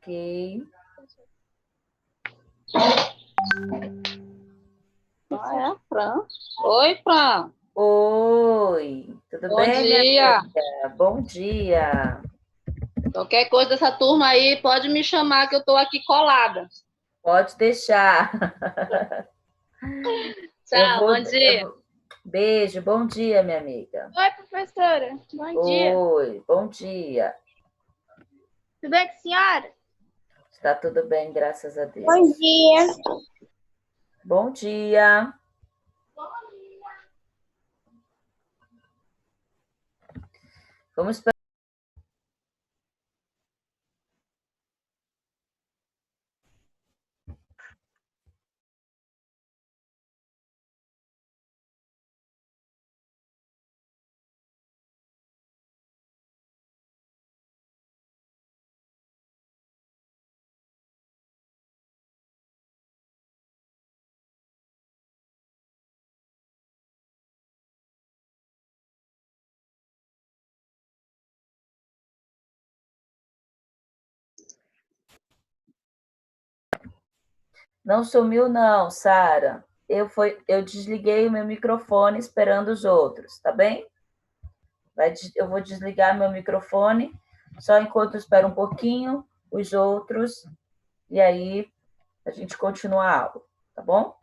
Ok. Ah, é, Fran. Oi, Fran. Oi, tudo Bom bem, minha dia. amiga? Bom dia. Qualquer coisa dessa turma aí, pode me chamar que eu estou aqui colada. Pode deixar. Eu Tchau, vou, bom eu dia. vou... Beijo, bom dia, minha amiga. Oi, professora. Bom dia. Oi, bom dia. Tudo bem com a senhora? Está tudo bem, graças a Bom Deus. dia. Bom dia. Vamos para... Não sumiu, não, Sara. Eu desliguei o meu microfone esperando os outros, tá bem? Eu vou desligar meu microfone, só enquanto eu espero um pouquinho os outros, e aí a gente continua a aula, tá bom?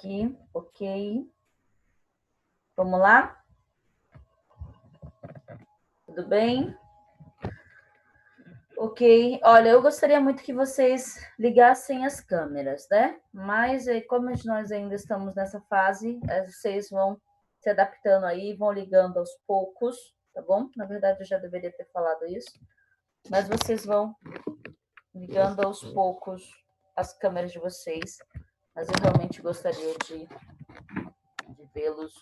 aqui, ok. Vamos lá? Tudo bem? Ok. Olha, eu gostaria muito que vocês ligassem as câmeras, né? Mas como nós ainda estamos nessa fase, vocês vão se adaptando aí, vão ligando aos poucos, tá bom? Na verdade, eu já deveria ter falado isso. Mas vocês vão ligando aos poucos as câmeras de vocês. Mas eu realmente gostaria de vê-los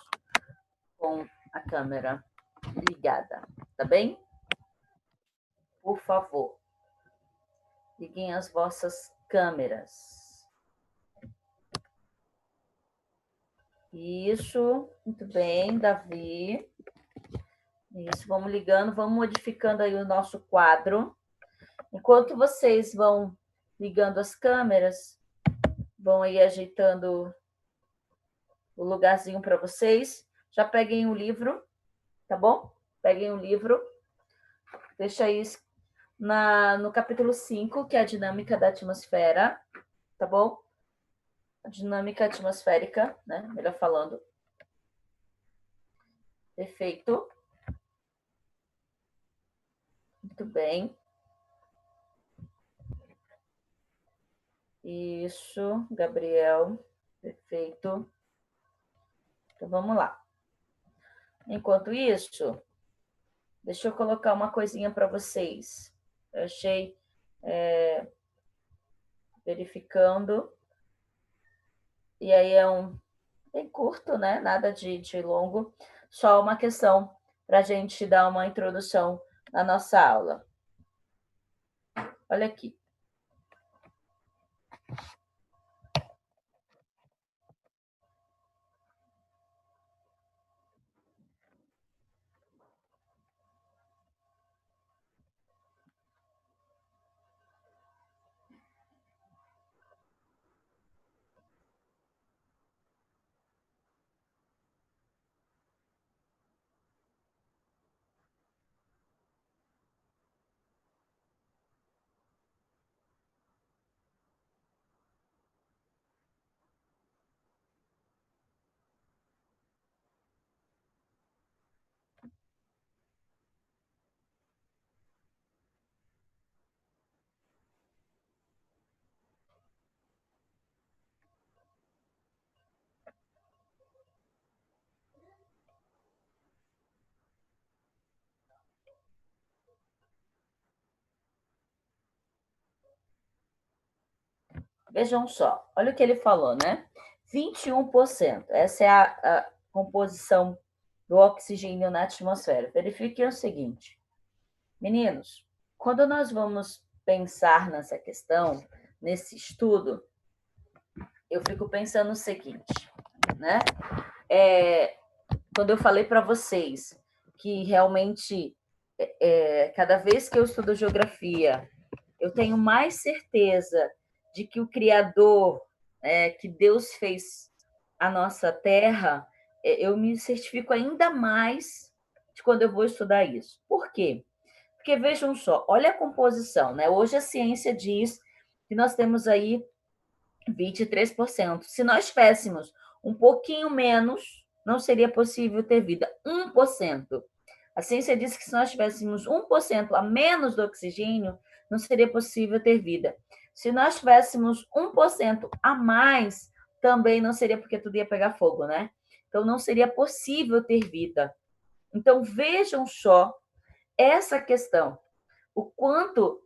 com a câmera ligada, tá bem? Por favor, liguem as vossas câmeras. Isso, muito bem, Davi. Isso, vamos ligando, vamos modificando aí o nosso quadro. Enquanto vocês vão ligando as câmeras, vão aí ajeitando o lugarzinho para vocês. Já peguem o livro, tá bom? Peguem o livro. Deixa aí no capítulo 5, que é a dinâmica da atmosfera, tá bom? A dinâmica atmosférica, né? Melhor falando. Perfeito. Muito bem. Isso, Gabriel. Perfeito. Então, vamos lá. Enquanto isso, deixa eu colocar uma coisinha para vocês. Eu achei, verificando. E aí é bem curto, né? Nada de longo. Só uma questão para a gente dar uma introdução na nossa aula. Olha aqui. Vejam só, olha o que ele falou, né? 21%. Essa é a composição do oxigênio na atmosfera. Verifiquem o seguinte, meninos, quando nós vamos pensar nessa questão, nesse estudo, eu fico pensando o seguinte, né? Quando eu falei para vocês que realmente, cada vez que eu estudo geografia, eu tenho mais certeza de que o Criador, que Deus fez a nossa Terra, eu me certifico ainda mais de quando eu vou estudar isso. Por quê? Porque vejam só, olha a composição, né? Hoje a ciência diz que nós temos aí 23%. Se nós tivéssemos um pouquinho menos, não seria possível ter vida. 1%. A ciência diz que se nós tivéssemos 1% a menos do oxigênio, não seria possível ter vida. Se nós tivéssemos 1% a mais, também não seria, porque tudo ia pegar fogo, né? Então, não seria possível ter vida. Então, vejam só essa questão. O quanto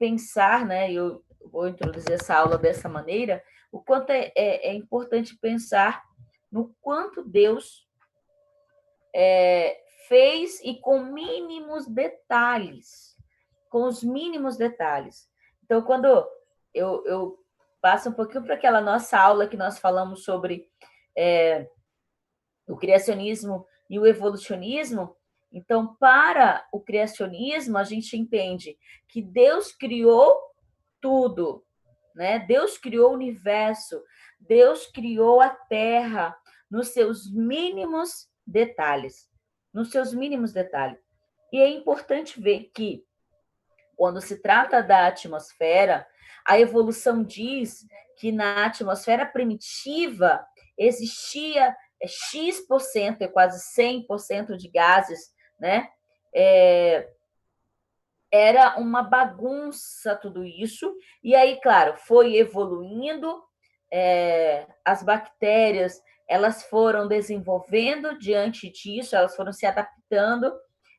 pensar, né? Eu vou introduzir essa aula dessa maneira, o quanto é importante pensar no quanto Deus fez e com mínimos detalhes, com os mínimos detalhes. Então, quando eu passo um pouquinho para aquela nossa aula que nós falamos sobre o criacionismo e o evolucionismo, então, para o criacionismo, a gente entende que Deus criou tudo, né? Deus criou o universo, Deus criou a Terra nos seus mínimos detalhes, nos seus mínimos detalhes. E é importante ver que, quando se trata da atmosfera, a evolução diz que na atmosfera primitiva existia X%, quase 100% de gases, né? Era uma bagunça tudo isso, e aí, claro, foi evoluindo, as bactérias, elas foram desenvolvendo diante disso, elas foram se adaptando,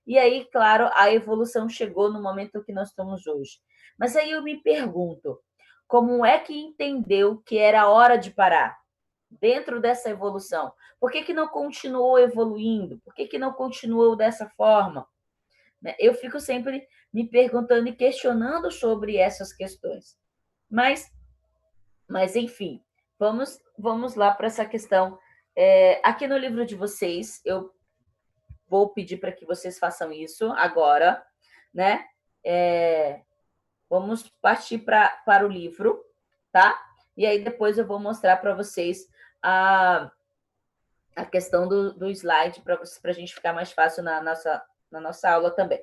e aí, claro, a evolução chegou no momento que nós estamos hoje. Mas aí eu me pergunto, como é que entendeu que era hora de parar dentro dessa evolução? Por que não continuou evoluindo? Por que não continuou dessa forma? Eu fico sempre me perguntando e questionando sobre essas questões. Mas enfim, vamos lá para essa questão. Aqui no livro de vocês, eu vou pedir para que vocês façam isso agora, né? Vamos partir para o livro, tá? E aí depois eu vou mostrar para vocês a questão do slide, para a gente ficar mais fácil na nossa aula também.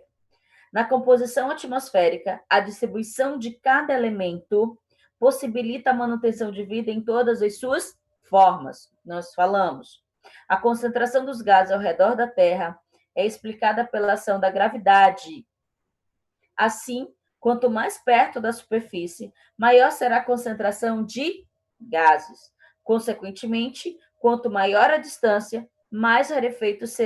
Na composição atmosférica, a distribuição de cada elemento possibilita a manutenção de vida em todas as suas formas. Nós falamos. A concentração dos gases ao redor da Terra é explicada pela ação da gravidade. Assim, quanto mais perto da superfície, maior será a concentração de gases. Consequentemente, quanto maior a distância, mais rarefeitos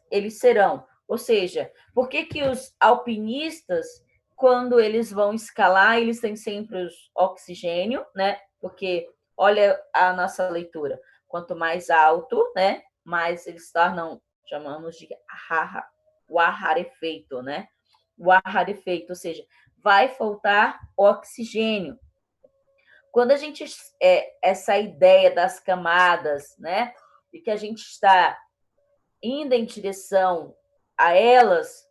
eles serão. Ou seja, por que os alpinistas, quando eles vão escalar, eles têm sempre os oxigênio, né? Porque, olha a nossa leitura, quanto mais alto, né? Mais eles tornam, chamamos de o rarefeito, né? O rarefeito, ou seja, vai faltar oxigênio. Quando a gente, essa ideia das camadas, né? E que a gente está indo em direção a elas,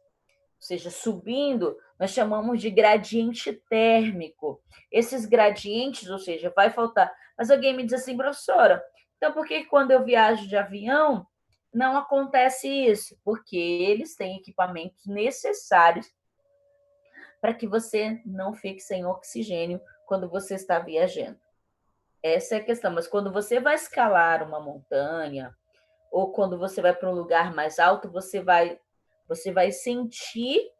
ou seja, subindo, nós chamamos de gradiente térmico. Esses gradientes, ou seja, vai faltar. Mas alguém me diz assim, professora, então por que quando eu viajo de avião não acontece isso? Porque eles têm equipamentos necessários para que você não fique sem oxigênio quando você está viajando. Essa é a questão. Mas quando você vai escalar uma montanha, ou quando você vai para um lugar mais alto, você vai sentir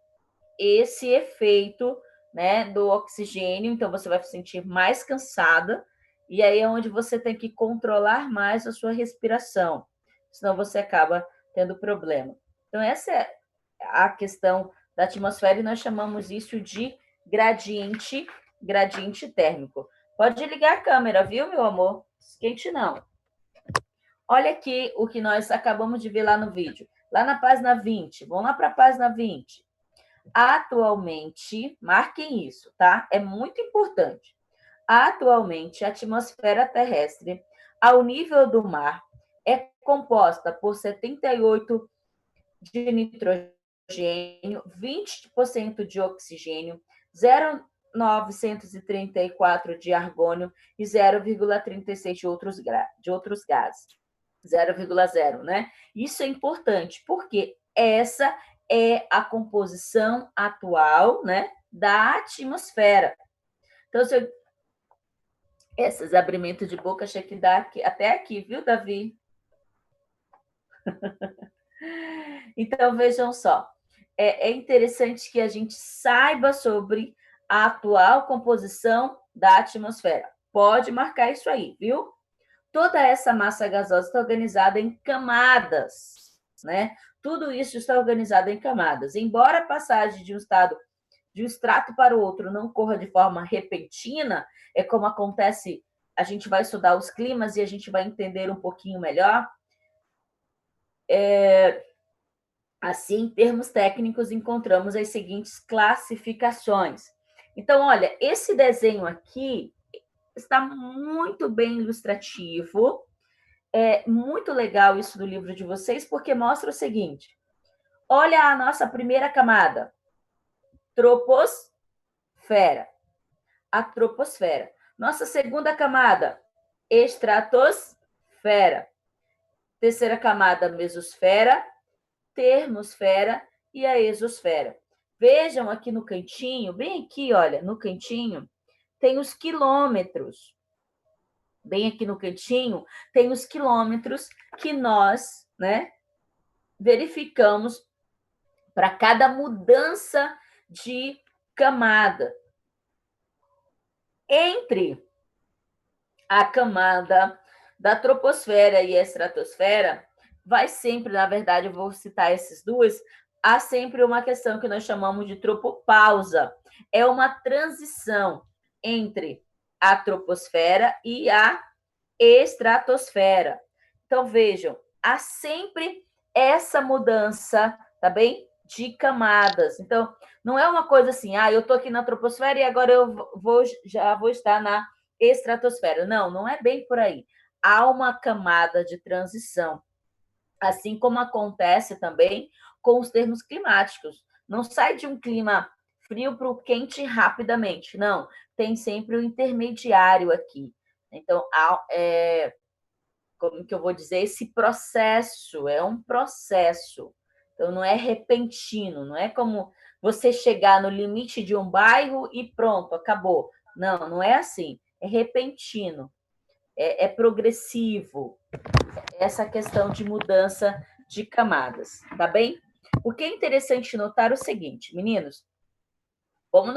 esse efeito, né, do oxigênio, então você vai se sentir mais cansada, e aí é onde você tem que controlar mais a sua respiração, senão você acaba tendo problema. Então, essa é a questão da atmosfera, e nós chamamos isso de gradiente térmico. Pode ligar a câmera, viu, meu amor? Esquente não. Olha aqui o que nós acabamos de ver lá no vídeo. Lá na página 20. Vamos lá para a página 20. Atualmente, marquem isso, tá? É muito importante. Atualmente, a atmosfera terrestre, ao nível do mar, é composta por 78% de nitrogênio, 20% de oxigênio, 0,934 de argônio e 0,36 de outros gases. 0,0, né? Isso é importante, porque essa é a composição atual, né, da atmosfera. Então, esses abrimentos de boca, achei que dá aqui, até aqui, viu, Davi? Então, vejam só, é interessante que a gente saiba sobre a atual composição da atmosfera. Pode marcar isso aí, viu? Toda essa massa gasosa está organizada em camadas, né? Tudo isso está organizado em camadas. Embora a passagem de um extrato para o outro não ocorra de forma repentina, é como acontece, a gente vai estudar os climas e a gente vai entender um pouquinho melhor. Assim, em termos técnicos, encontramos as seguintes classificações. Então, olha, esse desenho aqui está muito bem ilustrativo. É muito legal isso do livro de vocês, porque mostra o seguinte. Olha a nossa primeira camada. Troposfera. A troposfera. Nossa segunda camada. Estratosfera. Terceira camada, mesosfera, termosfera e a exosfera. Vejam aqui no cantinho, bem aqui, olha, no cantinho, tem os quilômetros. bem aqui no cantinho, tem os quilômetros que nós, né, verificamos para cada mudança de camada. Entre a camada da troposfera e a estratosfera, vai sempre, na verdade, eu vou citar essas duas, há sempre uma questão que nós chamamos de tropopausa. É uma transição entre a troposfera e a estratosfera. Então, vejam, há sempre essa mudança, tá bem? De camadas. Então, não é uma coisa assim, eu estou aqui na troposfera e agora já vou estar na estratosfera. Não, não é bem por aí. Há uma camada de transição, assim como acontece também com os termos climáticos. Não sai de um clima frio para o quente rapidamente, não. Tem sempre o intermediário aqui. Então, como que eu vou dizer? Esse processo é um processo. Então, não é repentino, não é como você chegar no limite de um bairro e pronto, acabou. Não, não é assim. É repentino, é progressivo. Essa questão de mudança de camadas, tá bem? O que é interessante notar é o seguinte, meninos, como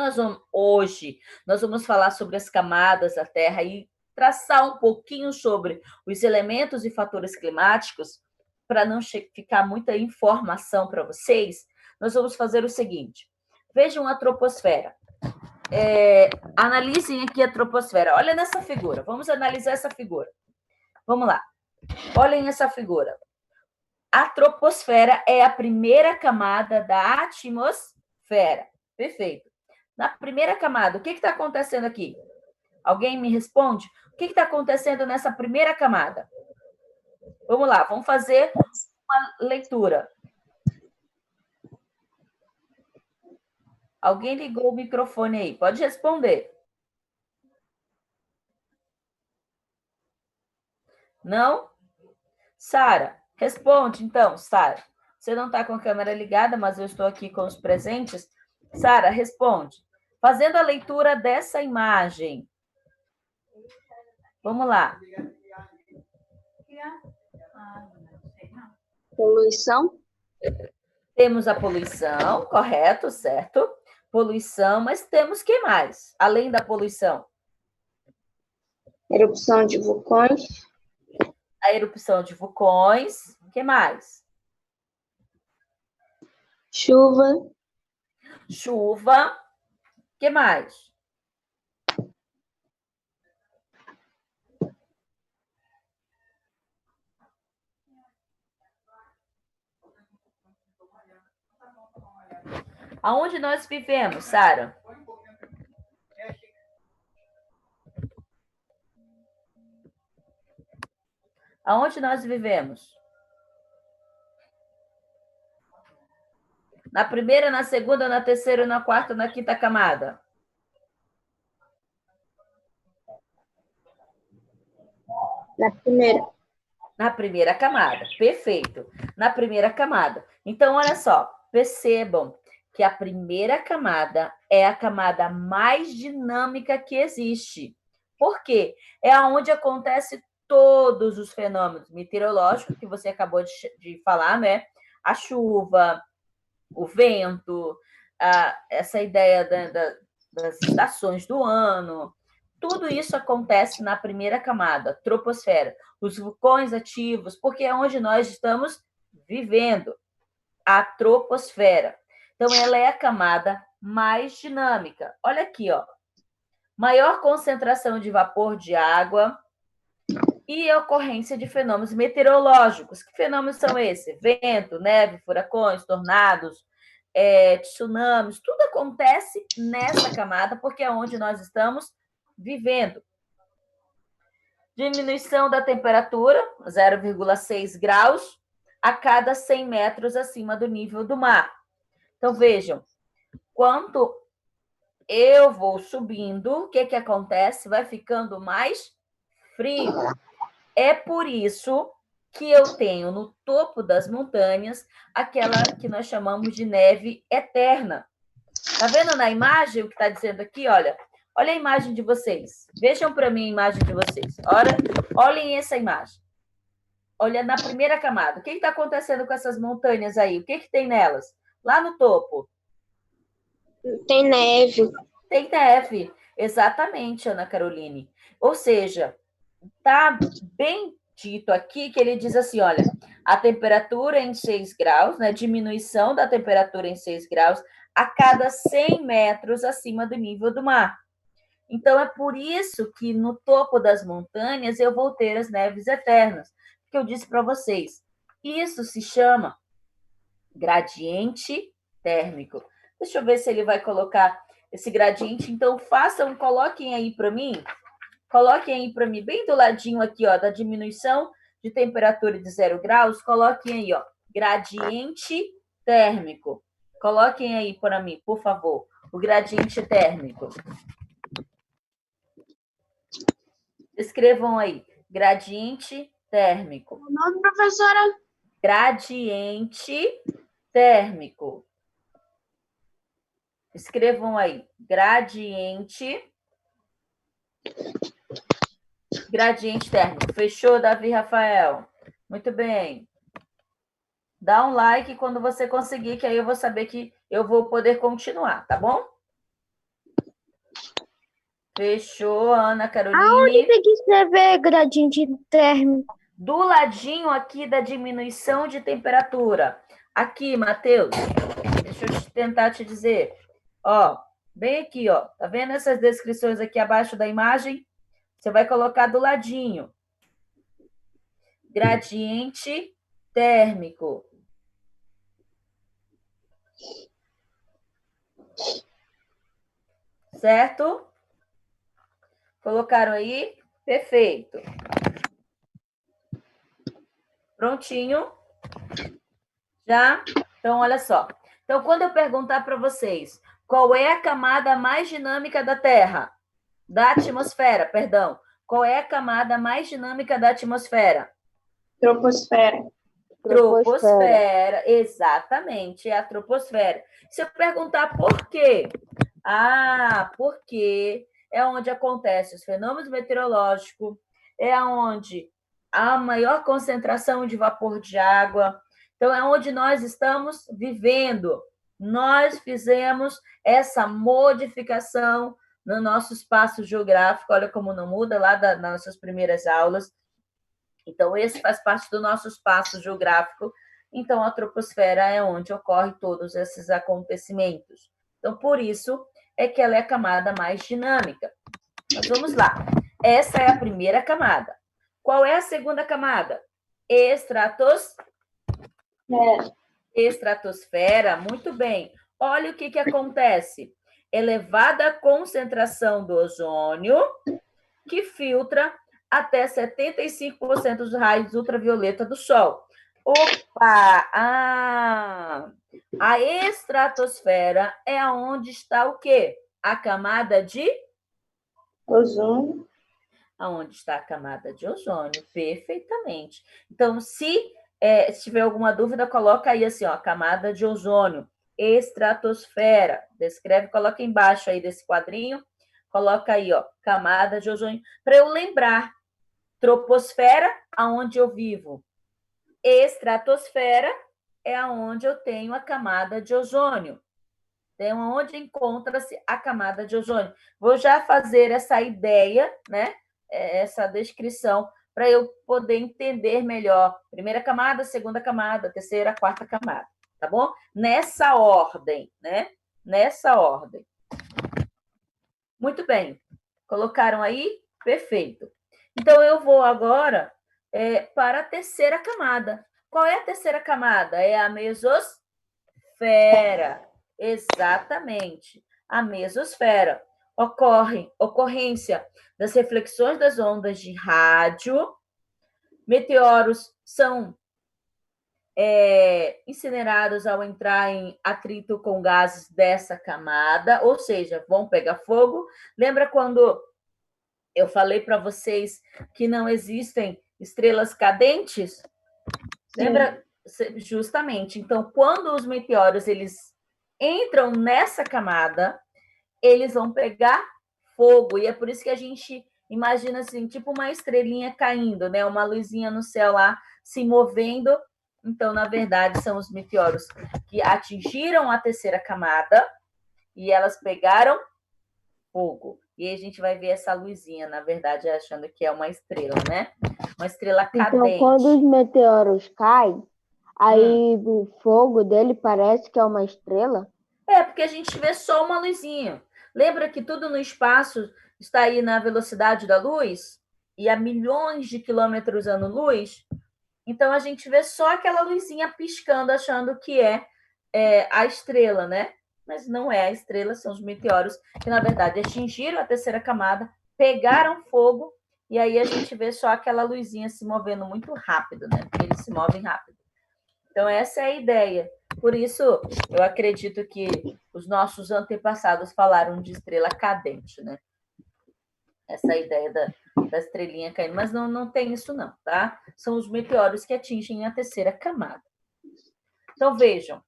hoje nós vamos falar sobre as camadas da Terra e traçar um pouquinho sobre os elementos e fatores climáticos, para não ficar muita informação para vocês, nós vamos fazer o seguinte. Vejam a troposfera. Analisem aqui a troposfera. Olha nessa figura. Vamos analisar essa figura. Vamos lá. Olhem essa figura. A troposfera é a primeira camada da atmosfera. Perfeito. Na primeira camada, o que está acontecendo aqui? Alguém me responde? O que está acontecendo nessa primeira camada? Vamos lá, vamos fazer uma leitura. Alguém ligou o microfone aí? Pode responder. Não? Sara, responde então, Sara. Você não está com a câmera ligada, mas eu estou aqui com os presentes. Sara, responde. Fazendo a leitura dessa imagem. Vamos lá. Poluição? Temos a poluição, correto, certo? Poluição, mas temos que mais, além da poluição? Erupção de vulcões. A erupção de vulcões, o que mais? Chuva. Chuva, o que mais? Aonde nós vivemos, Sara? Aonde nós vivemos? Na primeira, na segunda, na terceira, na quarta, na quinta camada? Na primeira. Na primeira camada, perfeito. Na primeira camada. Então, olha só, percebam que a primeira camada é a camada mais dinâmica que existe. Por quê? É onde acontece todos os fenômenos meteorológicos que você acabou de falar, né? A chuva, o vento, essa ideia das estações do ano, tudo isso acontece na primeira camada, troposfera. Os vulcões ativos, porque é onde nós estamos vivendo, a troposfera. Então, ela é a camada mais dinâmica. Olha aqui, ó. Maior concentração de vapor de água e ocorrência de fenômenos meteorológicos. Que fenômenos são esses? Vento, neve, furacões, tornados, tsunamis, tudo acontece nessa camada, porque é onde nós estamos vivendo. Diminuição da temperatura, 0,6 graus, a cada 100 metros acima do nível do mar. Então, vejam, quanto eu vou subindo, o que acontece? Vai ficando mais frio. É por isso que eu tenho no topo das montanhas aquela que nós chamamos de neve eterna. Tá vendo na imagem o que está dizendo aqui? Olha, Olha a imagem de vocês. Vejam para mim a imagem de vocês. Olhem essa imagem. Olha na primeira camada. O que está acontecendo com essas montanhas aí? O que tem nelas? Lá no topo. Tem neve. Tem neve. Exatamente, Ana Caroline. Ou seja, está bem dito aqui que ele diz assim, olha, a temperatura em 6 graus, né, diminuição da temperatura em 6 graus a cada 100 metros acima do nível do mar. Então, é por isso que no topo das montanhas eu vou ter as neves eternas, que eu disse para vocês. Isso se chama gradiente térmico. Deixa eu ver se ele vai colocar esse gradiente. Então, coloquem aí para mim, bem do ladinho aqui, ó, da diminuição de temperatura de 0 graus, coloquem aí, ó, gradiente térmico. Coloquem aí para mim, por favor, o gradiente térmico. Escrevam aí, gradiente térmico. O nome, professora? Gradiente térmico. Escrevam aí, gradiente térmico. Fechou, Davi Rafael? Muito bem. Dá um like quando você conseguir, que aí eu vou saber que eu vou poder continuar, tá bom? Fechou, Ana Caroline. Aonde tem que escrever gradiente térmico? Do ladinho aqui da diminuição de temperatura. Aqui, Matheus. Deixa eu tentar te dizer. Ó, bem aqui, ó. Tá vendo essas descrições aqui abaixo da imagem? Você vai colocar do ladinho. Gradiente térmico. Certo? Colocaram aí? Perfeito. Prontinho? Já? Então, olha só. Então, quando eu perguntar para vocês qual é a camada mais dinâmica da Terra? Da atmosfera, perdão. Qual é a camada mais dinâmica da atmosfera? Troposfera. Troposfera, exatamente, é a troposfera. Se eu perguntar por quê? Porque é onde acontecem os fenômenos meteorológicos, é onde há maior concentração de vapor de água. Então, é onde nós estamos vivendo. Nós fizemos essa modificação no nosso espaço geográfico. Olha como não muda lá das nossas primeiras aulas. Então, esse faz parte do nosso espaço geográfico. Então, a troposfera é onde ocorrem todos esses acontecimentos. Então, por isso é que ela é a camada mais dinâmica. Mas vamos lá. Essa é a primeira camada. Qual é a segunda camada? Estratosfera. Muito bem. Olha o que acontece. Elevada concentração do ozônio, que filtra até 75% dos raios ultravioleta do Sol. Opa! A estratosfera é onde está o quê? A camada de ozônio. Aonde está a camada de ozônio? Perfeitamente. Então, se tiver alguma dúvida, coloca aí assim, ó, camada de ozônio, estratosfera. Descreve, coloca embaixo aí desse quadrinho. Coloca aí, ó, camada de ozônio, para eu lembrar. Troposfera, aonde eu vivo. Estratosfera é aonde eu tenho a camada de ozônio. Então, onde encontra-se a camada de ozônio. Vou já fazer essa ideia, né? Essa descrição, para eu poder entender melhor. Primeira camada, segunda camada, terceira, quarta camada. Tá bom? Nessa ordem, né? Nessa ordem. Muito bem. Colocaram aí? Perfeito. Então, eu vou agora para a terceira camada. Qual é a terceira camada? É a mesosfera. Exatamente. A mesosfera. Ocorrência das reflexões das ondas de rádio. Meteoros são incinerados ao entrar em atrito com gases dessa camada, ou seja, vão pegar fogo. Lembra quando eu falei para vocês que não existem estrelas cadentes? Sim. Lembra? Justamente. Então, quando os meteoros eles entram nessa camada, eles vão pegar fogo, e é por isso que a gente imagina assim, tipo uma estrelinha caindo, né? Uma luzinha no céu lá se movendo. Então, na verdade, são os meteoros que atingiram a terceira camada e elas pegaram fogo. E aí a gente vai ver essa luzinha, na verdade, achando que é uma estrela, né? Uma estrela cadente. Então, quando os meteoros caem, aí o fogo dele parece que é uma estrela? É, porque a gente vê só uma luzinha. Lembra que tudo no espaço está aí na velocidade da luz? E a milhões de quilômetros ano-luz? Então a gente vê só aquela luzinha piscando, achando que é a estrela, né? Mas não é a estrela, são os meteoros que, na verdade, atingiram a terceira camada, pegaram fogo, e aí a gente vê só aquela luzinha se movendo muito rápido, né? Porque eles se movem rápido. Então, essa é a ideia. Por isso, eu acredito que os nossos antepassados falaram de estrela cadente, né? Essa ideia da estrelinha caindo. Mas não tem isso, não, tá? São os meteoros que atingem a terceira camada. Então, vejam,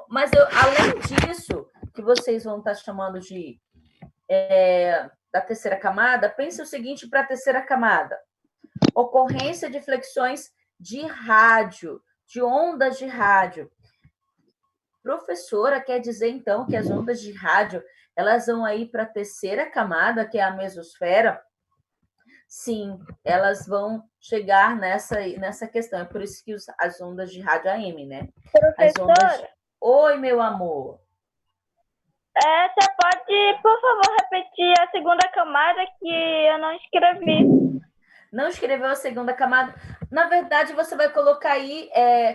mas além disso, que vocês vão estar chamando de da terceira camada, pense o seguinte para a terceira camada: ocorrência de flexões de rádio, de ondas de rádio. Professora, quer dizer então que as ondas de rádio elas vão aí para a terceira camada, que é a mesosfera? Sim, elas vão chegar nessa questão. É por isso que as ondas de rádio AM, né? Professora, Oi, meu amor. você pode, por favor, repetir a segunda camada que eu não escrevi. Não escreveu a segunda camada? Na verdade, você vai colocar aí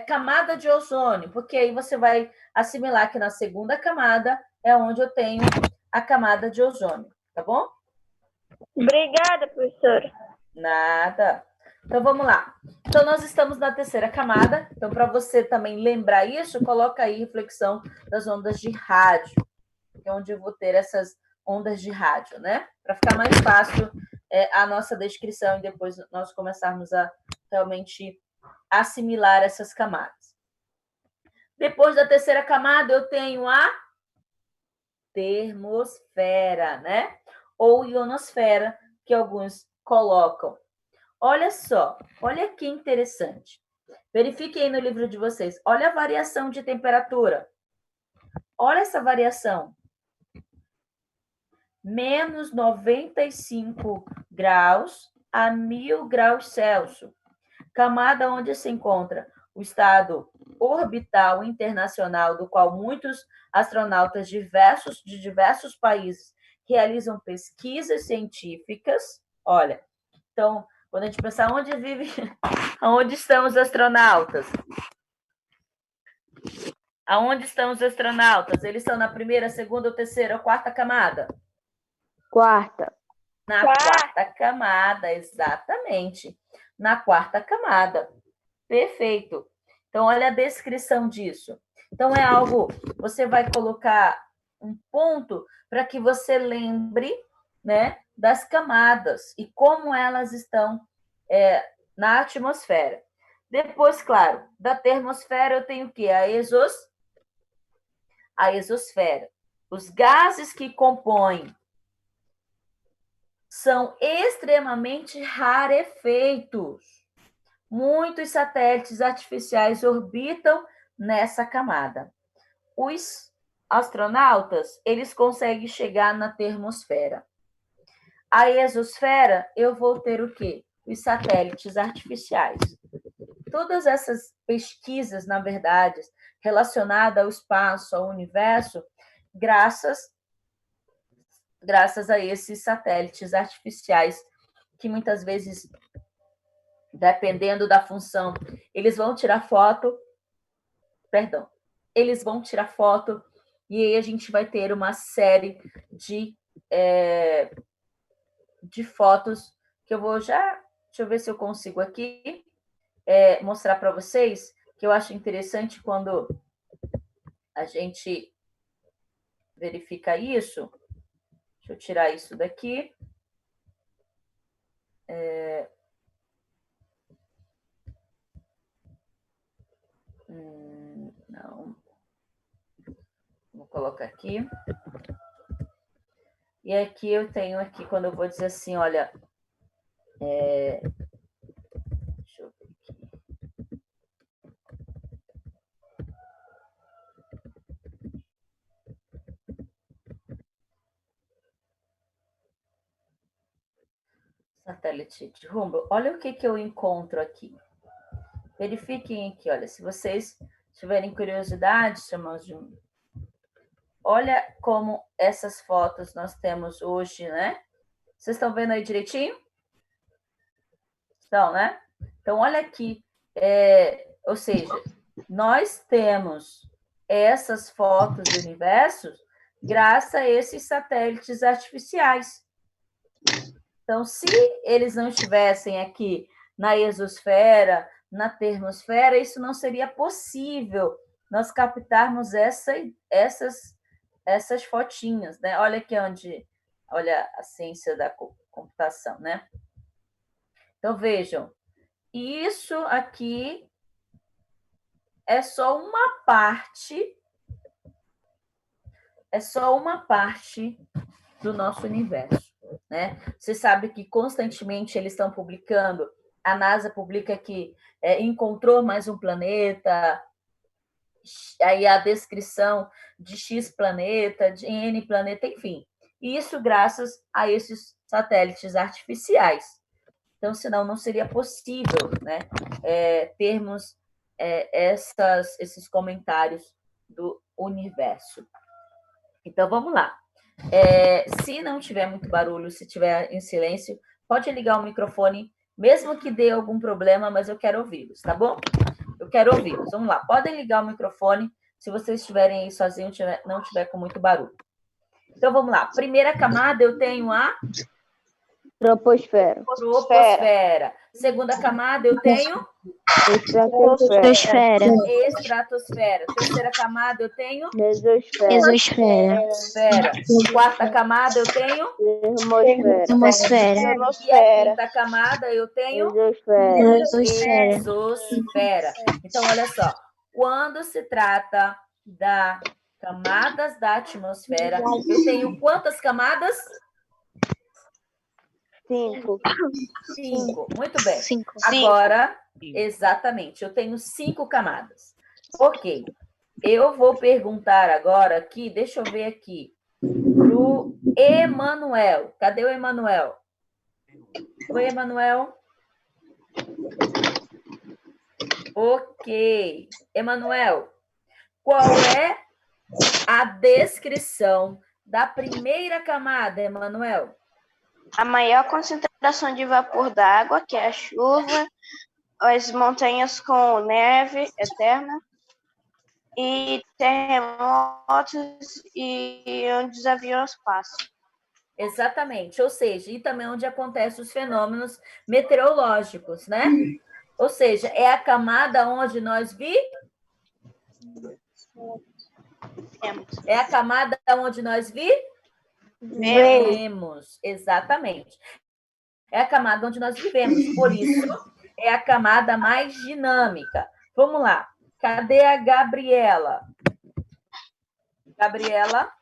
camada de ozônio, porque aí você vai assimilar que na segunda camada é onde eu tenho a camada de ozônio, tá bom? Obrigada, professora. Nada. Então vamos lá. Então nós estamos na terceira camada. Então para você também lembrar isso, coloca aí reflexão das ondas de rádio, que é onde eu vou ter essas ondas de rádio, né? Para ficar mais fácil a nossa descrição e depois nós começarmos a realmente assimilar essas camadas. Depois da terceira camada eu tenho a termosfera, né? Ou ionosfera, que alguns colocam. Olha só, olha que interessante. Verifiquem aí no livro de vocês. Olha a variação de temperatura. Olha essa variação. Menos 95 graus a 1000 graus Celsius. Camada onde se encontra o estado orbital internacional, do qual muitos astronautas de diversos países realizam pesquisas científicas. Olha, então, quando a gente pensar onde estão os astronautas? Aonde estão os astronautas? Eles estão na primeira, segunda, terceira ou quarta camada? Quarta. Na quarta camada, exatamente. Na quarta camada. Perfeito. Então, olha a descrição disso. Então, é algo, você vai colocar um ponto para que você lembre, né, das camadas e como elas estão na atmosfera. Depois, claro, da termosfera eu tenho o quê? A exosfera. Os gases que compõem são extremamente rarefeitos. Muitos satélites artificiais orbitam nessa camada. Os astronautas, eles conseguem chegar na termosfera. A exosfera, eu vou ter o quê? Os satélites artificiais. Todas essas pesquisas, na verdade, relacionadas ao espaço, ao universo, graças a esses satélites artificiais, que muitas vezes, dependendo da função, eles vão tirar foto, e aí a gente vai ter uma série de fotos que eu vou já, deixa eu ver se eu consigo aqui mostrar para vocês, que eu acho interessante quando a gente verifica isso. Deixa eu tirar isso daqui. Não. Vou colocar aqui. E aqui eu tenho aqui, quando eu vou dizer assim, olha, deixa eu ver aqui. Satélite de Hubble. Olha o que eu encontro aqui. Verifiquem aqui, olha, se vocês tiverem curiosidade, chamamos de... Olha como essas fotos nós temos hoje, né? Vocês estão vendo aí direitinho? Estão, né? Então, olha aqui. Ou seja, nós temos essas fotos do universo graças a esses satélites artificiais. Então, se eles não estivessem aqui na exosfera, na termosfera, isso não seria possível nós captarmos essas fotinhas, né? Olha aqui olha a ciência da computação, né? Então, vejam, isso aqui é só uma parte do nosso universo, né? Você sabe que constantemente eles estão publicando, a NASA publica que encontrou mais um planeta, aí a descrição de X planeta, de N planeta, enfim. E isso graças a esses satélites artificiais. Então, senão não seria possível, né, termos esses comentários do universo. Então, vamos lá. Se não tiver muito barulho, se tiver em silêncio, pode ligar o microfone, mesmo que dê algum problema, mas eu quero ouvi-los, tá bom? Eu quero ouvi-los. Vamos lá, podem ligar o microfone se vocês estiverem aí sozinhos, não tiver com muito barulho. Então, vamos lá. Primeira camada, eu tenho a... Troposfera. Segunda camada, eu tenho... Estratosfera. Estratosfera. Terceira camada, eu tenho... Mesosfera. Quarta camada, eu tenho... Termosfera. E a quinta camada, eu tenho... Exosfera. Exosfera. Então, olha só. Quando se trata das camadas da atmosfera, eu tenho quantas camadas? 5. 5. Muito bem. 5. Agora, exatamente, eu tenho 5 camadas. Ok. Eu vou perguntar agora aqui, deixa eu ver aqui, para o Emanuel. Cadê o Emanuel? Oi, Emanuel. Ok. Emanuel, qual é a descrição da primeira camada, Emanuel? A maior concentração de vapor d'água, que é a chuva, as montanhas com neve eterna, e terremotos e onde os aviões passam. Exatamente, ou seja, e também onde acontecem os fenômenos meteorológicos, né? Ou seja, é a camada onde nós É a camada onde nós vivemos. Exatamente. É a camada onde nós vivemos. Por isso, é a camada mais dinâmica. Vamos lá. Cadê a Gabriela? Gabriela?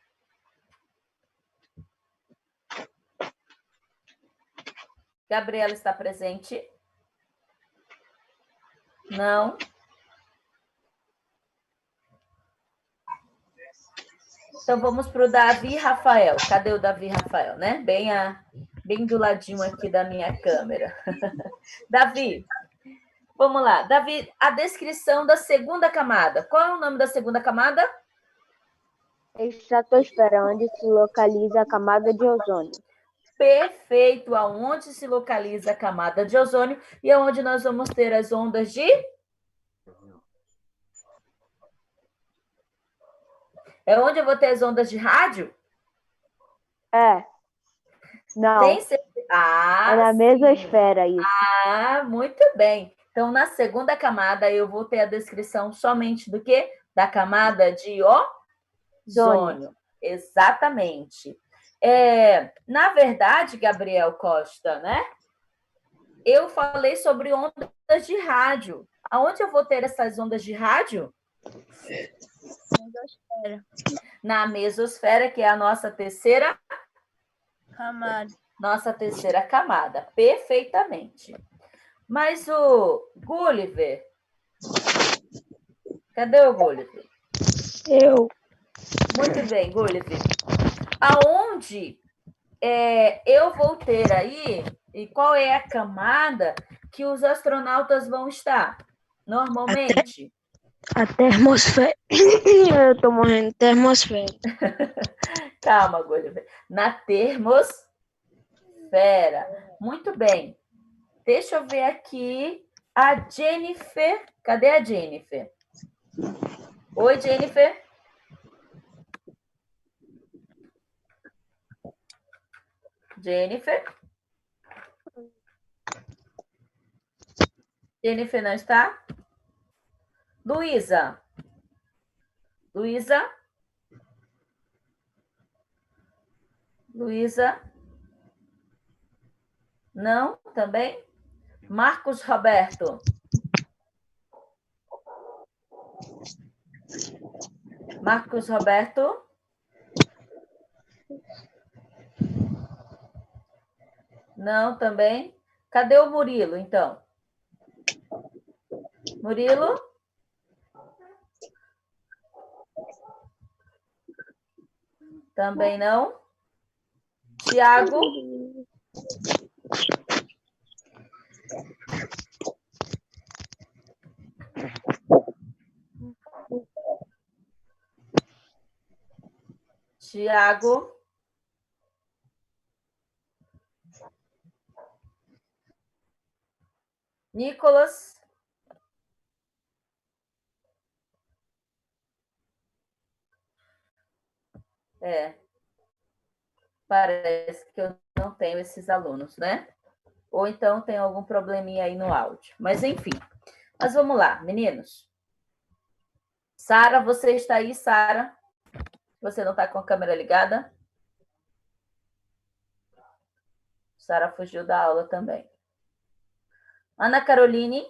Gabriela está presente? Não. Então, vamos para o Davi Rafael. Cadê o Davi Rafael, né? Bem do ladinho aqui da minha câmera. Davi, vamos lá. Davi, a descrição da segunda camada. Qual é o nome da segunda camada? Estratosfera, onde se localiza a camada de ozônio. Perfeito. Aonde se localiza a camada de ozônio e aonde nós vamos ter as ondas de... É onde eu vou ter as ondas de rádio? Não. Tem certeza? É na mesosfera isso. Muito bem. Então, na segunda camada, eu vou ter a descrição somente do quê? Da camada de ozônio. Exatamente. Na verdade, Gabriel Costa, né? Eu falei sobre ondas de rádio. Aonde eu vou ter essas ondas de rádio? Mesosfera. Na mesosfera, que é a nossa terceira Camada. Nossa terceira camada, perfeitamente. Mas o Gulliver, cadê o Gulliver? Eu. Muito bem, Gulliver. Aonde eu vou ter aí, e qual é a camada que os astronautas vão estar? Normalmente. A termosfera. Eu tô morrendo de termosfera. Calma, Gulliver. Na termosfera. Muito bem. Deixa eu ver aqui a Jennifer. Cadê a Jennifer? Oi, Jennifer. Jennifer? Jennifer não está? Luísa? Luísa? Luísa? Não? Também? Marcos Roberto? Marcos Roberto? Não, também? Cadê o Murilo, então? Murilo? Também não? Tiago? Tiago? Nicolas? Parece que eu não tenho esses alunos, né? Ou então tem algum probleminha aí no áudio. Mas, enfim. Mas vamos lá, meninos. Sara, você está aí, Sara? Você não está com a câmera ligada? Sara fugiu da aula também. Ana Caroline?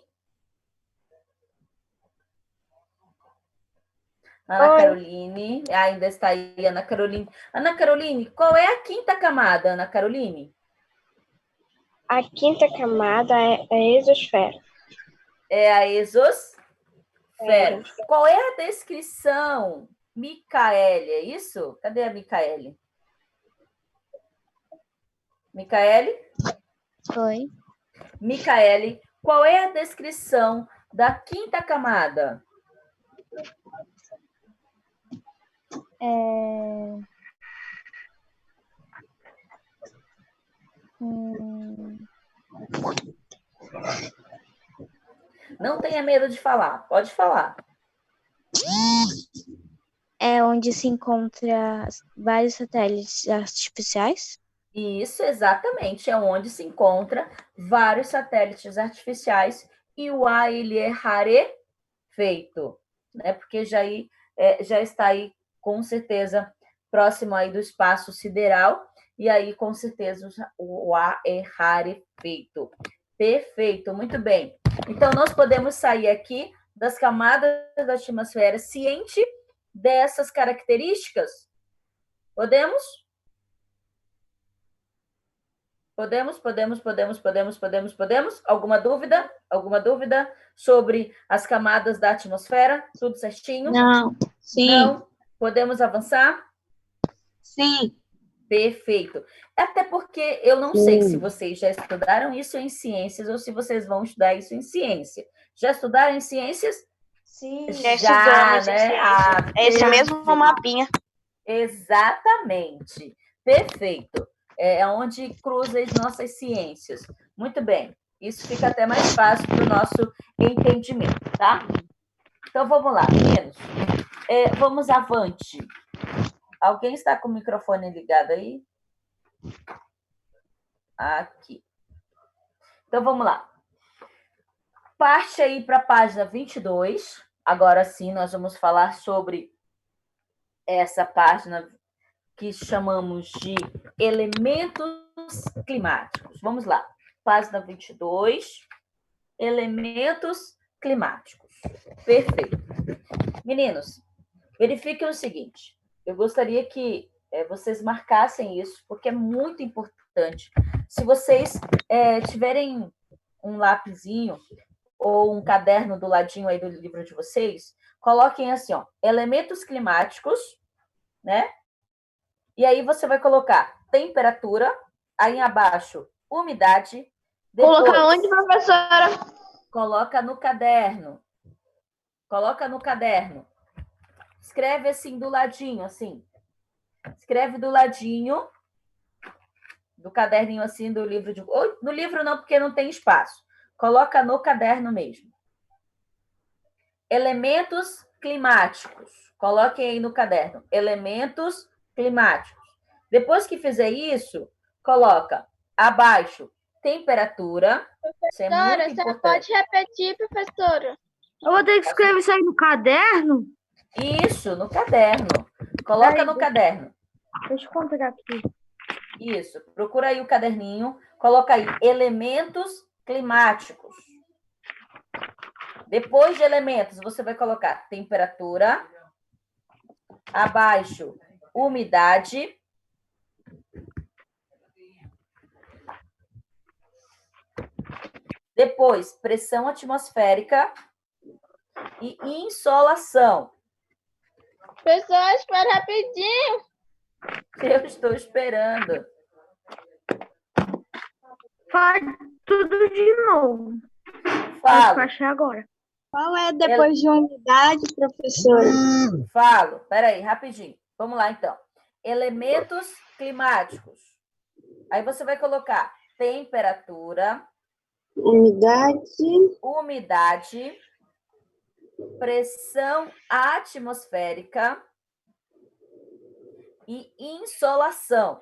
Ana Caroline, ainda está aí, Ana Caroline. Ana Caroline, qual é a quinta camada, Ana Caroline? A quinta camada é a exosfera. É a exosfera. Qual é a descrição, Micaele, é isso? Cadê a Micaele? Micaele? Oi. Micaele, qual é a descrição da quinta camada? Não tenha medo de falar, pode falar. É onde se encontra vários satélites artificiais? Isso, exatamente, é onde se encontra vários satélites artificiais e o ar ele é rarefeito, né? Porque já está aí, com certeza, próximo aí do espaço sideral, e aí, com certeza, o ar é rarefeito. Perfeito, muito bem. Então, nós podemos sair aqui das camadas da atmosfera ciente dessas características? Podemos? Podemos. Alguma dúvida? Alguma dúvida sobre as camadas da atmosfera? Tudo certinho? Não. Sim. Não? Podemos avançar? Sim. Perfeito. Até porque eu não sei se vocês já estudaram isso em ciências ou se vocês vão estudar isso em ciência. Já estudaram em ciências? Sim, já estudamos em ciência. É esse mesmo mapinha. Exatamente. Perfeito. É onde cruza as nossas ciências. Muito bem. Isso fica até mais fácil para o nosso entendimento, tá? Então, vamos lá, meninos. Vamos avante. Alguém está com o microfone ligado aí? Aqui. Então, vamos lá. Parte aí para a página 22. Agora sim, nós vamos falar sobre essa página que chamamos de elementos climáticos. Vamos lá. Página 22. Elementos climáticos. Perfeito. Meninos, verifiquem o seguinte. Eu gostaria que vocês marcassem isso, porque é muito importante. Se vocês tiverem um lapisinho ou um caderno do ladinho aí do livro de vocês, coloquem assim, ó, elementos climáticos, né? E aí você vai colocar temperatura, aí abaixo, umidade. Depois, Colocar onde, professora? coloca no caderno. Coloca no caderno. Escreve assim do ladinho, assim. Escreve do ladinho do caderninho assim do livro de... Ou no livro não, porque não tem espaço. Coloca no caderno mesmo. Elementos climáticos. Coloquem aí no caderno. Elementos climáticos. Depois que fizer isso, coloca abaixo temperatura. Isso é muito importante. Pode repetir, professora? Eu vou ter que escrever isso aí no caderno? Isso, no caderno. Coloca no caderno. Deixa eu contar aqui. Isso. Procura aí o caderninho. Coloca aí elementos climáticos. Depois de elementos, você vai colocar temperatura. Abaixo, umidade. Depois, pressão atmosférica e insolação. Professora, espera rapidinho. Eu estou esperando. Faz tudo de novo. Pode Falo, achar agora. Qual é depois de umidade, professora? falo. Peraí, rapidinho. Vamos lá, então. Elementos climáticos. Aí você vai colocar temperatura, umidade, pressão atmosférica e insolação.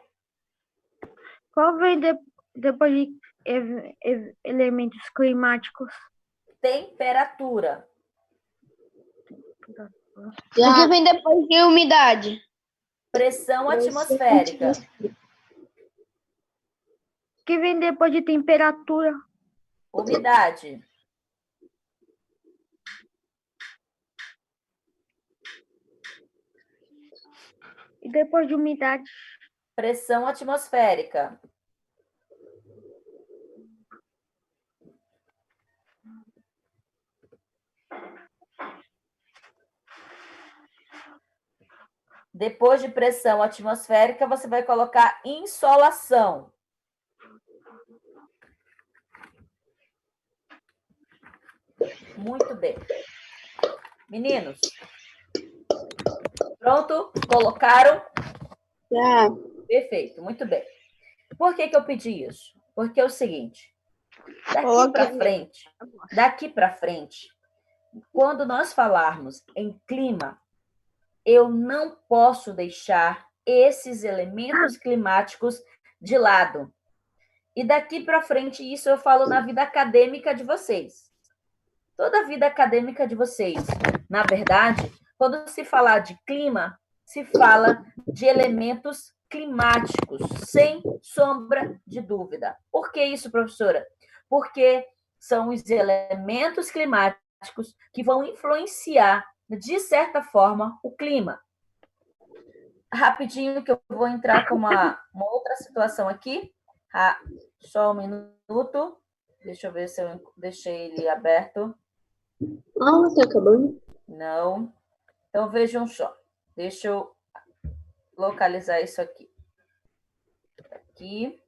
Qual vem depois de elementos climáticos? Temperatura. O que vem depois de umidade? Pressão atmosférica. O que vem depois de temperatura? Umidade. E depois de umidade? Pressão atmosférica. Depois de pressão atmosférica, você vai colocar insolação. Muito bem. Meninos, pronto? Colocaram? Já. Perfeito, muito bem. Por que eu pedi isso? Porque é o seguinte, daqui para frente, quando nós falarmos em clima, eu não posso deixar esses elementos climáticos de lado. E daqui para frente, isso eu falo na vida acadêmica de vocês. Toda a vida acadêmica de vocês. Na verdade, quando se falar de clima, se fala de elementos climáticos, sem sombra de dúvida. Por que isso, professora? Porque são os elementos climáticos que vão influenciar, de certa forma, o clima. Rapidinho, que eu vou entrar com uma outra situação aqui. Só um minuto. Deixa eu ver se eu deixei ele aberto. Ah, está acabando? Não. Então, vejam só. Deixa eu localizar isso aqui. Aqui.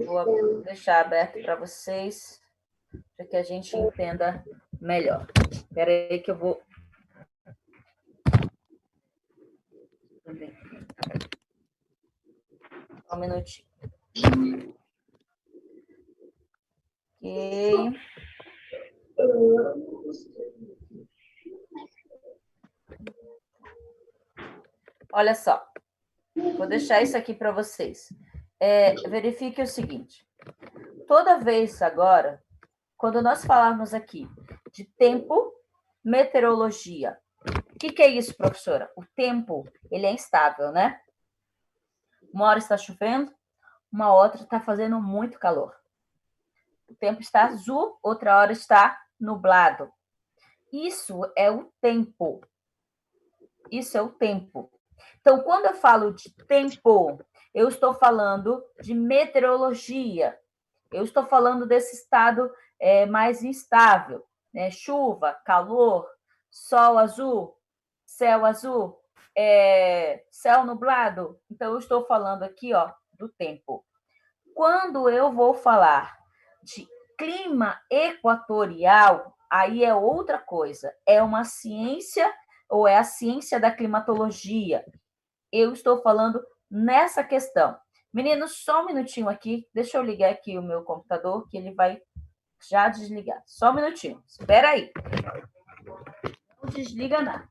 Vou deixar aberto para vocês, para que a gente entenda melhor. Espera aí que eu vou... Um minutinho. Ok. Olha só. Vou deixar isso aqui para vocês. Verifique o seguinte. Toda vez agora, quando nós falarmos aqui de tempo, meteorologia, o que é isso, professora? O tempo, ele é instável, né? Uma hora está chovendo, uma outra está fazendo muito calor. O tempo está azul, outra hora está nublado. Isso é o tempo. Isso é o tempo. Então, quando eu falo de tempo, eu estou falando de meteorologia. Eu estou falando desse estado mais instável, né? Chuva, calor, sol azul, céu nublado. Então, eu estou falando aqui, ó, do tempo. Quando eu vou falar de clima equatorial, aí é outra coisa. É uma ciência ou é a ciência da climatologia. Eu estou falando nessa questão. Meninos, só um minutinho aqui. Deixa eu ligar aqui o meu computador, que ele vai já desligar. Só um minutinho. Espera aí. Não desliga nada.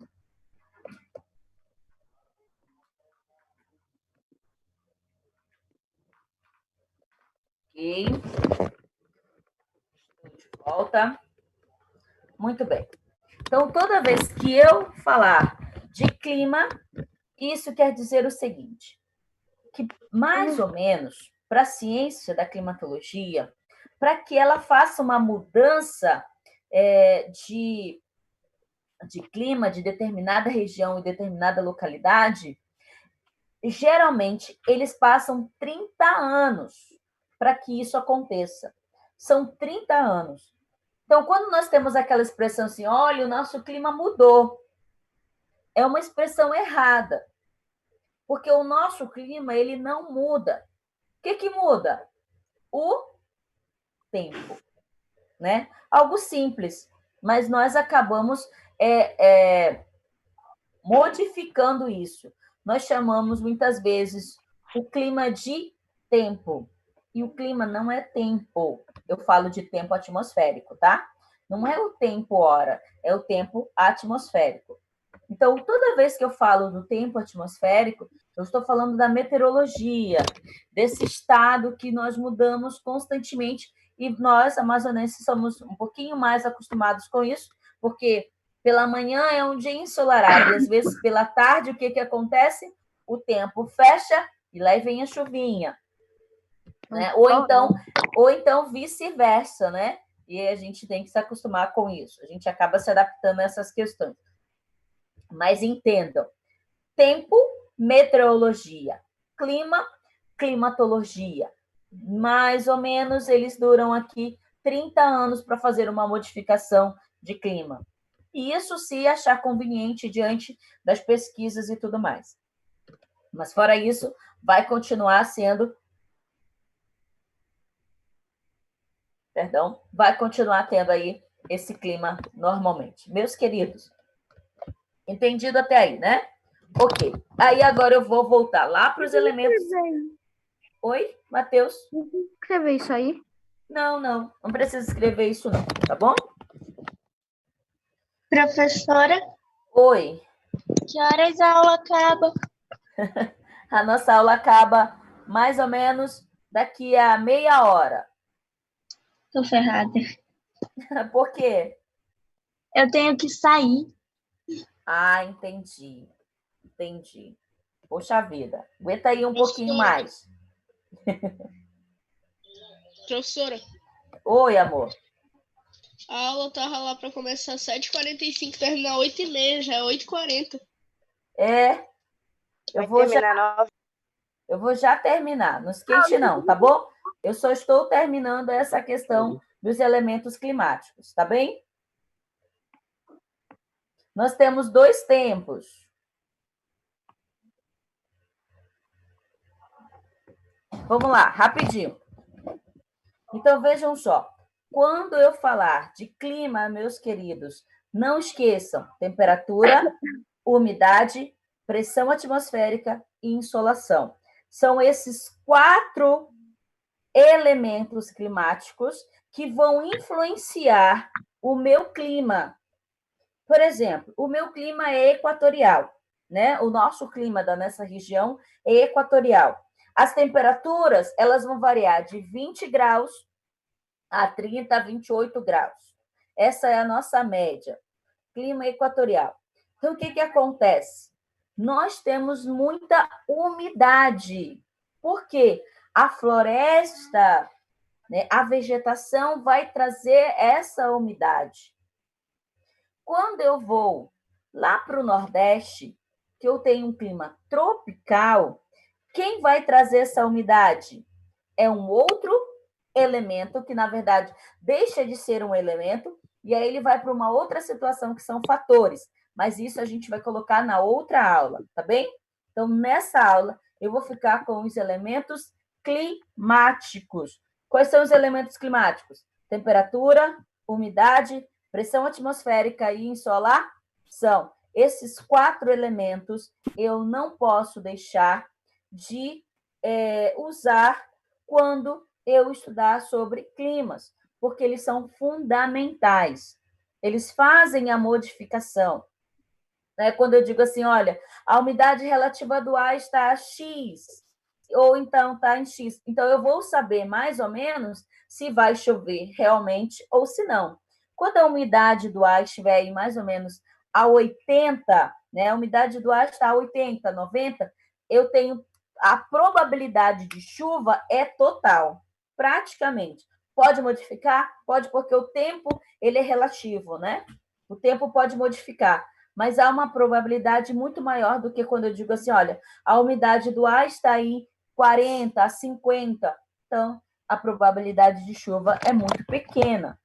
Ok. Estou de volta. Muito bem. Então, toda vez que eu falar de clima, isso quer dizer o seguinte, que mais ou menos para a ciência da climatologia, para que ela faça uma mudança de clima de determinada região e determinada localidade, geralmente eles passam 30 anos para que isso aconteça. São 30 anos. Então, quando nós temos aquela expressão assim, olha, o nosso clima mudou, é uma expressão errada, porque o nosso clima ele não muda. O que muda? O tempo, né? Algo simples, mas nós acabamos modificando isso. Nós chamamos muitas vezes o clima de tempo, e o clima não é tempo. Eu falo de tempo atmosférico, tá? Não é o tempo hora, é o tempo atmosférico. Então, toda vez que eu falo do tempo atmosférico, eu estou falando da meteorologia, desse estado que nós mudamos constantemente, e nós, amazonenses, somos um pouquinho mais acostumados com isso, porque pela manhã é um dia ensolarado, e às vezes pela tarde, o que acontece? O tempo fecha e lá vem a chuvinha. Né? Ou então vice-versa, né? E a gente tem que se acostumar com isso. A gente acaba se adaptando a essas questões. Mas entendam, tempo, meteorologia, clima, climatologia. Mais ou menos eles duram aqui 30 anos para fazer uma modificação de clima. E isso se achar conveniente diante das pesquisas e tudo mais. Mas fora isso, vai continuar sendo... vai continuar tendo aí esse clima normalmente. Meus queridos, entendido até aí, né? Ok. Aí agora eu vou voltar lá para os elementos... Oi, Matheus? Escrever isso aí? Não precisa escrever isso não, tá bom? Professora, Oi. que horas a aula acaba? A nossa aula acaba mais ou menos daqui a meia hora. Tô ferrada. Por quê? Eu tenho que sair. Ah, entendi. Poxa vida. Aguenta aí um pouquinho mais. Professora, Oi, amor. a aula tava lá para começar às 7h45, terminar 8h30, já é 8h40. Eu vou já terminar. Não esquente não, tá bom? Eu só estou terminando essa questão dos elementos climáticos, tá bem? Nós temos 2 tempos. Vamos lá, rapidinho. Então, vejam só. Quando eu falar de clima, meus queridos, não esqueçam temperatura, umidade, pressão atmosférica e insolação. São esses 4 elementos climáticos que vão influenciar o meu clima. Por exemplo, o meu clima é equatorial, né? O nosso clima nessa região é equatorial. As temperaturas, elas vão variar de 20 graus a 30, a 28 graus. Essa é a nossa média. Clima equatorial. Então, o que acontece? Nós temos muita umidade. Por quê? A floresta, né, a vegetação vai trazer essa umidade. quando eu vou lá para o Nordeste, que eu tenho um clima tropical, quem vai trazer essa umidade? É um outro elemento que, na verdade, deixa de ser um elemento, e aí ele vai para uma outra situação que são fatores. Mas isso a gente vai colocar na outra aula, tá bem? Então, nessa aula, eu vou ficar com os elementos climáticos. Quais são os elementos climáticos? Temperatura, umidade, pressão atmosférica e insolação. Esses 4 elementos eu não posso deixar de usar quando eu estudar sobre climas, porque eles são fundamentais. Eles fazem a modificação. Quando eu digo assim, olha, a umidade relativa do ar está a X, ou então está em X. Então, eu vou saber mais ou menos se vai chover realmente ou se não. Quando a umidade do ar estiver aí mais ou menos a 80, a umidade do ar está a 80, 90, eu tenho a probabilidade de chuva é total, praticamente. Pode modificar? Pode, porque o tempo ele é relativo, né? O tempo pode modificar, mas há uma probabilidade muito maior do que quando eu digo assim, olha, a umidade do ar está em 40 a 50, então a probabilidade de chuva é muito pequena,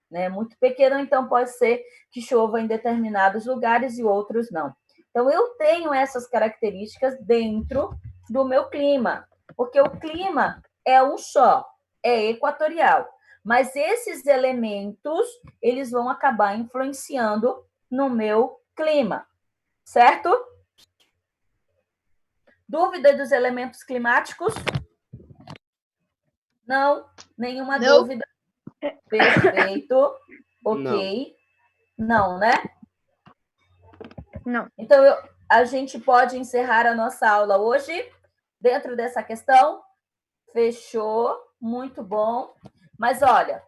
né? Muito pequena, então pode ser que chova em determinados lugares e outros não. Então eu tenho essas características dentro do meu clima, porque o clima é um só, é equatorial, mas esses elementos, eles vão acabar influenciando no meu clima, certo? Dúvida dos elementos climáticos? Não, nenhuma dúvida. Perfeito. Ok. Não, né? Não. Então, a gente pode encerrar a nossa aula hoje dentro dessa questão. Fechou. Muito bom. Mas, olha,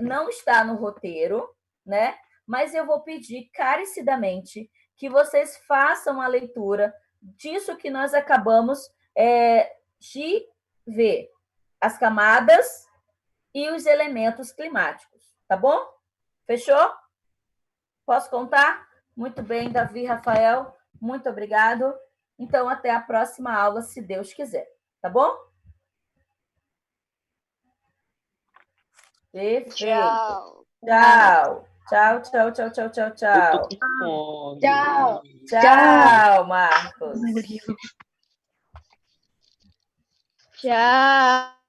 não está no roteiro, né? Mas eu vou pedir carecidamente que vocês façam a leitura disso que nós acabamos de ver. As camadas e os elementos climáticos, tá bom? Fechou? Posso contar? Muito bem, Davi, Rafael, muito obrigado. Então, até a próxima aula, se Deus quiser, tá bom? Perfeito. Tchau. Tchau. Tchau, tchau, tchau, tchau, tchau, tchau. Tchau. Tchau, Marcos. Tchau.